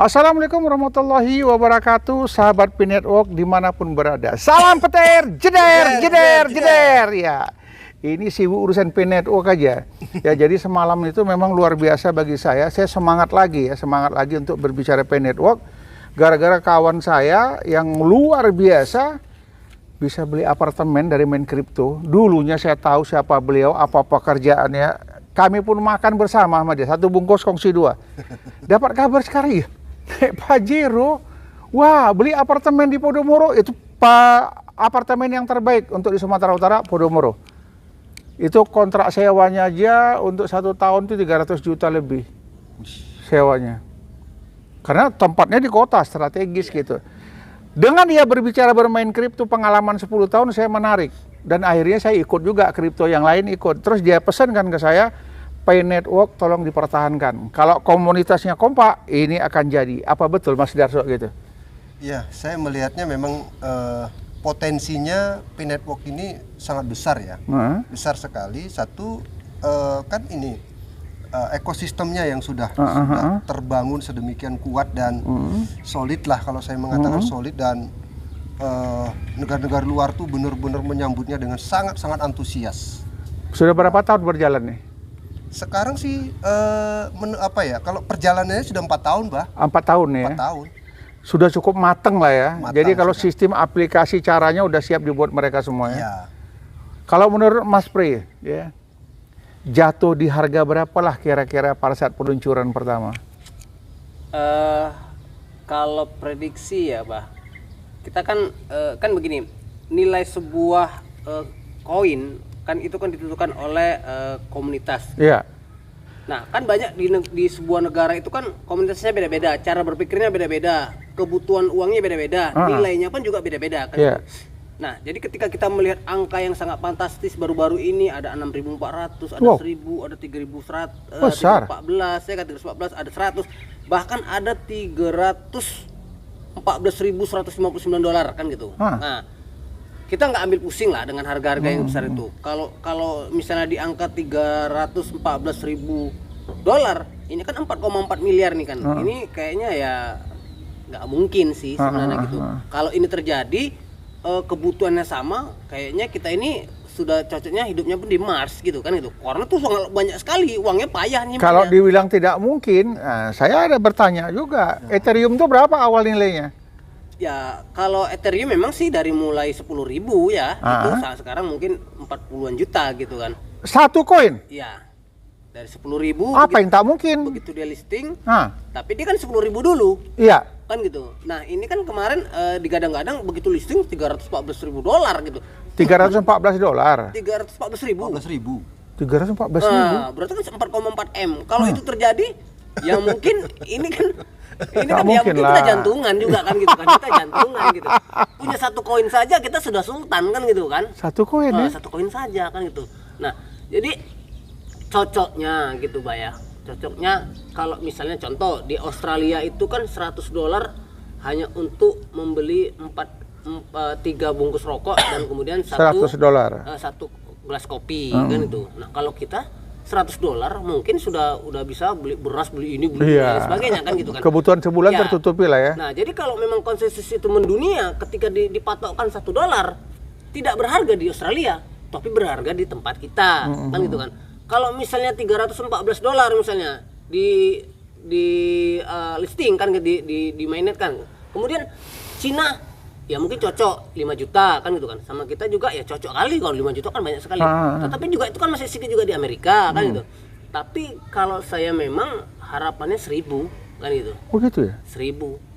Assalamualaikum warahmatullahi wabarakatuh, sahabat P-Network dimanapun berada. Salam petir, jeder. Ya, ini sibuk urusan P-Network aja. Ya, jadi semalam itu memang luar biasa bagi saya. Saya semangat lagi untuk berbicara P-Network. Gara-gara kawan saya yang luar biasa bisa beli apartemen dari main kripto. Dulunya saya tahu siapa beliau, apa pekerjaannya. Kami pun makan bersama sama dia, satu bungkus kongsi dua. Dapat kabar sekarang ya, Pajero, wah beli apartemen di Podomoro, itu apartemen yang terbaik untuk di Sumatera Utara, Podomoro. Itu kontrak sewanya aja untuk 1 tahun itu 300 juta lebih sewanya. Karena tempatnya di kota strategis gitu. Dengan dia berbicara bermain kripto pengalaman 10 tahun saya menarik. Dan akhirnya saya ikut juga, kripto yang lain ikut. Terus dia pesankan ke saya, P-Network tolong dipertahankan. Kalau komunitasnya kompak, ini akan jadi. Apa betul Mas Darso gitu? Ya, saya melihatnya memang potensinya P-Network ini sangat besar ya. Besar sekali. Satu, kan ini ekosistemnya yang sudah terbangun sedemikian kuat dan solid lah, kalau saya mengatakan solid, dan negara-negara luar tuh benar-benar menyambutnya dengan sangat-sangat antusias. Sudah berapa tahun berjalan nih? Sekarang sih kalau perjalanannya sudah 4 tahun, Bah. 4 tahun ya? 4 tahun. Sudah cukup mateng lah ya. Matang, jadi kalau sudah. sistem aplikasi caranya udah siap dibuat mereka semua ya? Ya. Kalau menurut Mas Pri, ya, jatuh di harga berapa lah kira-kira pada saat peluncuran pertama? Kalau prediksi ya, Bah, kita kan begini, nilai sebuah koin kan itu kan ditentukan oleh komunitas. Iya. Nah, kan banyak di sebuah negara itu kan komunitasnya beda-beda, cara berpikirnya beda-beda, kebutuhan uangnya beda-beda, nilainya pun juga beda-beda kan. Iya. Nah, jadi ketika kita melihat angka yang sangat fantastis baru-baru ini, ada 6.400, ada 1.000, ada 3.100, besar. 314, ya kan 314, ada 100, bahkan ada 314.159 dolar kan gitu. Nah, kita nggak ambil pusing lah dengan harga-harga yang besar itu. Kalau misalnya di angka 314.000 dolar, ini kan 4,4 miliar nih kan. Ini kayaknya ya nggak mungkin sih sebenarnya gitu. Kalau ini terjadi, kebutuhannya sama, kayaknya kita ini sudah cocoknya hidupnya pun di Mars gitu kan gitu. Karena tuh sangat banyak sekali uangnya, payah nih. Kalau dibilang tidak mungkin, saya ada bertanya juga. Ethereum itu berapa awal nilainya? Ya, kalau Ethereum memang sih dari mulai 10.000 ya, itu sekarang mungkin 40-an juta gitu kan. Satu koin? Iya. Dari 10.000. Apa yang tak mungkin? Begitu dia listing, tapi dia kan 10.000 dulu. Iya. Kan gitu. Nah, ini kan kemarin digadang-gadang begitu listing 314.000 dolar gitu. 314 dolar. 314.000. 14.000. 314.000. Nah, berarti kan 4,4 M. Kalau itu terjadi, ya mungkin ini kan ya mungkin kita jantungan juga kan gitu kan. Kita jantungan gitu. Punya satu koin saja kita sudah sultan kan gitu kan. Satu koin ya? Satu koin saja kan gitu. Nah, jadi cocoknya gitu, Pak ya. Cocoknya kalau misalnya contoh di Australia itu kan 100 dolar hanya untuk membeli 3 bungkus rokok dan kemudian 100 dolar. Satu gelas kopi kan itu. Nah, kalau kita 100 dolar mungkin udah bisa beli beras, beli ini, beli dan sebagainya kan gitu kan. Kebutuhan sebulan Ya. tertutupi lah ya. Nah, jadi kalau memang konsensus itu mendunia, ketika dipatokkan 1 dolar tidak berharga di Australia, tapi berharga di tempat kita kan gitu kan. Kalau misalnya 314 dolar misalnya di listing kan di mainnet kan. Kemudian Cina ya mungkin cocok 5 juta kan gitu kan. Sama kita juga ya cocok kali, kalau 5 juta kan banyak sekali. Tetapi juga itu kan masih sedikit juga di Amerika kan gitu. Tapi kalau saya memang harapannya 1.000 kan gitu. Oh gitu ya? 1.000.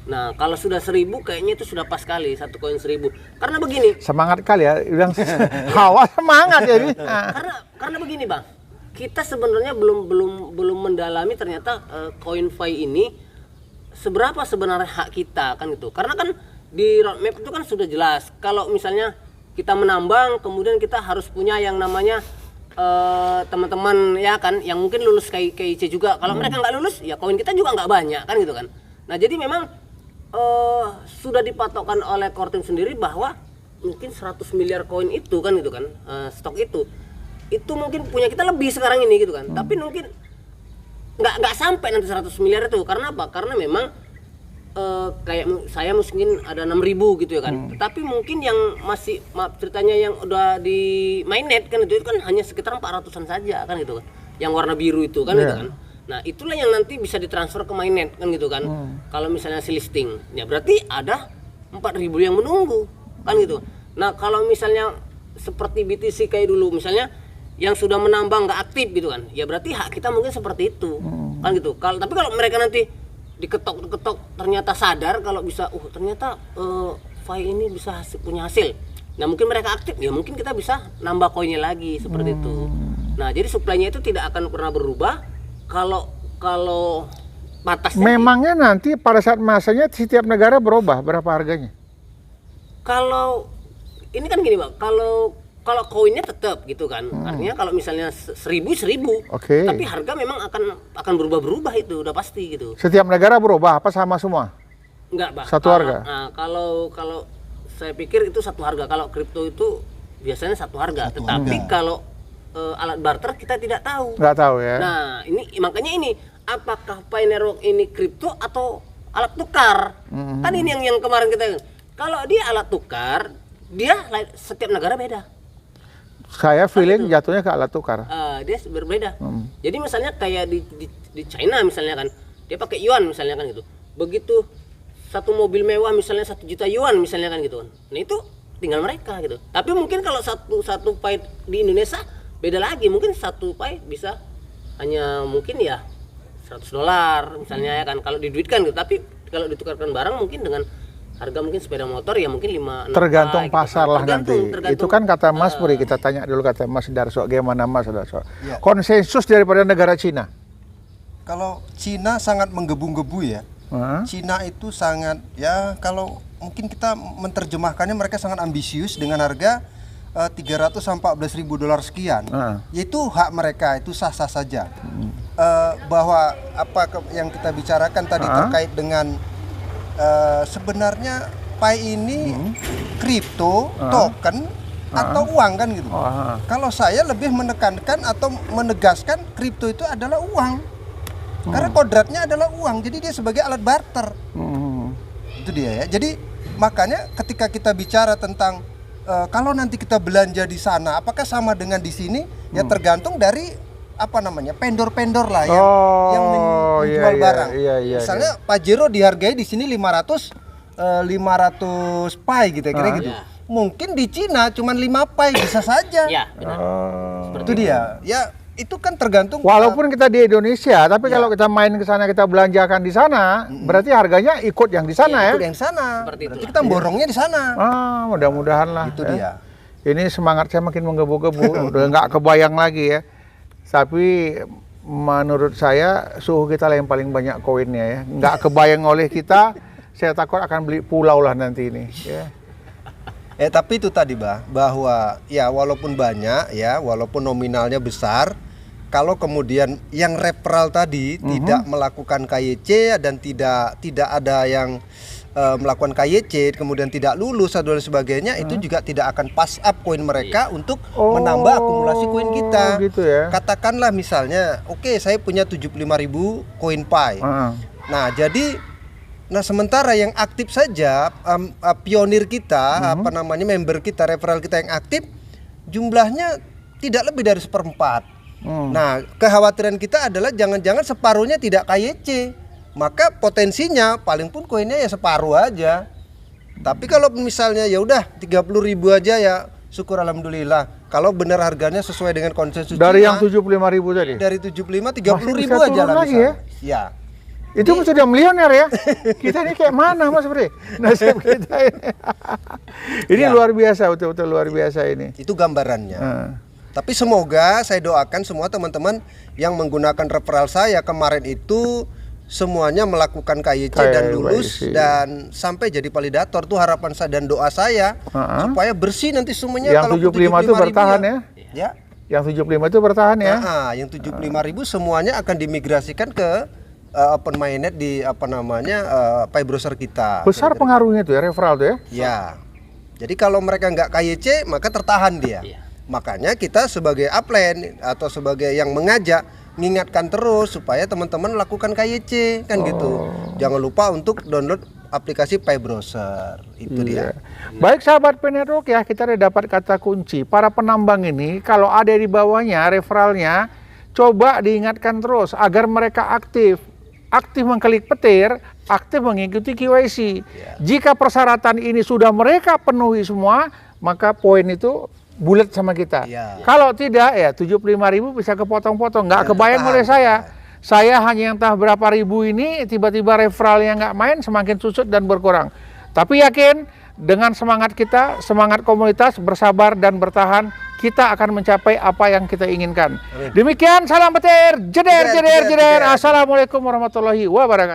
Nah, kalau sudah 1.000 kayaknya itu sudah pas sekali, satu koin 1.000. Karena begini. Semangat kali ya, bilang hawa semangat jadi. Karena begini, Bang. Kita sebenarnya belum mendalami ternyata koin Fi ini seberapa sebenarnya hak kita kan gitu. Karena kan di roadmap itu kan sudah jelas. Kalau misalnya kita menambang, kemudian kita harus punya yang namanya teman-teman ya kan, yang mungkin lulus KIC juga. Kalau mereka nggak lulus, ya koin kita juga nggak banyak kan gitu kan. Nah, jadi memang sudah dipatokkan oleh Core Team sendiri bahwa mungkin 100 miliar koin itu kan gitu kan, stok itu mungkin punya kita lebih sekarang ini gitu kan. Tapi mungkin nggak sampai nanti 100 miliar itu. Karena apa? Karena memang kayak saya mungkin ada 6.000 gitu ya kan. Tetapi mungkin yang masih maaf ceritanya yang udah di mainnet kan itu kan hanya sekitar 400-an saja kan gitu kan. Yang warna biru itu kan gitu kan. Nah, itulah yang nanti bisa ditransfer ke mainnet kan gitu kan. Kalau misalnya si listing, ya berarti ada 4.000 yang menunggu kan gitu. Nah, kalau misalnya seperti BTC kayak dulu misalnya yang sudah menambang nggak aktif gitu kan, ya berarti hak kita mungkin seperti itu kan gitu. Tapi kalau mereka nanti diketok ternyata sadar kalau bisa ternyata Fai ini bisa punya hasil, nah mungkin mereka aktif, ya mungkin kita bisa nambah koinnya lagi seperti itu. Nah, jadi suplainya itu tidak akan pernah berubah kalau batasnya. Memangnya nanti pada saat masanya setiap negara berubah berapa harganya? Kalau ini kan gini Bang, kalau koinnya tetap gitu kan, artinya kalau misalnya 1.000, Oke. tapi harga memang akan berubah itu udah pasti gitu. Setiap negara berubah apa sama semua? Enggak Bang. Satu harga? Nah, kalau saya pikir itu satu harga. Kalau kripto itu biasanya satu harga. Tetapi kalau alat barter kita tidak tahu. Nggak tahu ya. Nah, makanya ini apakah Pioneer ini kripto atau alat tukar? Kan ini yang kemarin kita. Kalau dia alat tukar, dia setiap negara beda. Saya feeling jatuhnya ke alat tukar. Dia berbeda. Jadi misalnya kayak di China misalnya kan, dia pakai yuan misalnya kan gitu. Begitu satu mobil mewah misalnya 1 juta yuan misalnya kan gitu kan. Nah itu tinggal mereka gitu. Tapi mungkin kalau satu pai di Indonesia beda lagi. Mungkin satu pai bisa hanya mungkin ya $100 misalnya ya kan kalau diduitkan gitu. Tapi kalau ditukarkan barang mungkin dengan harga mungkin sepeda motor ya mungkin 5-6 Tergantung gitu. pasar lah nanti. Itu kan kata Mas Puri, kita tanya dulu kata Mas Darso, gimana Mas Darso? Ya. Konsensus daripada negara Cina. Kalau Cina sangat menggebu-gebu ya. Cina itu sangat ya kalau mungkin kita menerjemahkannya mereka sangat ambisius dengan harga 300 sampai $14.000 sekian. Yaitu hak mereka, itu sah-sah saja. Bahwa yang kita bicarakan tadi terkait dengan sebenarnya Pi ini kripto, token atau uang kan gitu. Kalau saya lebih menekankan atau menegaskan kripto itu adalah uang. Karena kodratnya adalah uang, jadi dia sebagai alat barter. Itu dia ya. Jadi makanya ketika kita bicara tentang kalau nanti kita belanja di sana, apakah sama dengan di sini? Ya tergantung dari vendor-vendor lah yang menjual barang. Misalnya Pajero dihargai di sini 500 pi gitu kira gitu. Mungkin di Cina cuma 5 pi bisa saja. Ya, benar. Itu dia. Ya, itu kan tergantung. Walaupun kita di Indonesia, tapi kalau kita main ke sana kita belanjakan di sana, berarti harganya ikut yang di sana ya. Ikut yang sana. Berarti Berarti kita borongnya di sana. Mudah-mudahan lah. Itu ya. dia. Ini semangat saya makin menggebu-gebu, udah nggak kebayang lagi ya. Tapi menurut saya suhu kita lah yang paling banyak koinnya ya. Nggak kebayang oleh kita, saya takut akan beli pulau lah nanti ini. Ya. Tapi itu tadi bahwa ya walaupun banyak ya, walaupun nominalnya besar, kalau kemudian yang referral tadi tidak melakukan KYC dan tidak ada yang melakukan KYC kemudian tidak lulus dan sebagainya, itu juga tidak akan pass up koin mereka untuk menambah akumulasi koin kita. Gitu ya. Katakanlah misalnya, oke, saya punya 75.000 koin Pi. Nah sementara yang aktif saja pionir kita, member kita, referral kita yang aktif jumlahnya tidak lebih dari 1/4. Nah kekhawatiran kita adalah jangan-jangan separuhnya tidak KYC. Maka potensinya paling pun koinnya ya separuh aja. Tapi kalau misalnya ya udah 30.000 aja ya syukur alhamdulillah. Kalau benar harganya sesuai dengan konsensus dari Cina, yang 75.000 tadi. Dari 75 30.000 aja lah lagi misalnya. Ya. Itu sudah miliuner ya. Kita ini kayak mana Mas Bri? Nasib kita ini. Ini luar biasa, betul-betul luar biasa ini. Itu gambarannya. Tapi semoga saya doakan semua teman-teman yang menggunakan referral saya kemarin itu semuanya melakukan KYC dan lulus dan sampai jadi validator. Tuh harapan saya dan doa saya supaya bersih nanti semuanya. Yang 75 itu bertahan ya? Yang 75 itu bertahan ya? Yang 75.000 semuanya akan dimigrasikan ke open mainnet di Pi browser kita. Besar pengaruhnya tuh ya referral tuh ya? Ya. Jadi kalau mereka nggak KYC maka tertahan dia. Makanya kita sebagai upline atau sebagai yang mengajak ngingatkan terus supaya teman-teman lakukan KYC kan gitu. Jangan lupa untuk download aplikasi Pi Browser. Itu dia. Baik sahabat Pi Network ya, kita udah dapat kata kunci. Para penambang ini kalau ada di bawahnya referralnya, coba diingatkan terus agar mereka aktif mengklik petir, aktif mengikuti KYC. Jika persyaratan ini sudah mereka penuhi semua, maka poin itu bulat sama kita. Kalau tidak ya 75.000 bisa kepotong-potong, nggak kebayang oleh saya. Saya hanya yang entah berapa ribu ini, tiba-tiba referralnya nggak main, semakin susut dan berkurang. Tapi yakin dengan semangat kita, semangat komunitas, bersabar dan bertahan, kita akan mencapai apa yang kita inginkan. Demikian, salam petir, jeder. Assalamualaikum warahmatullahi wabarakatuh.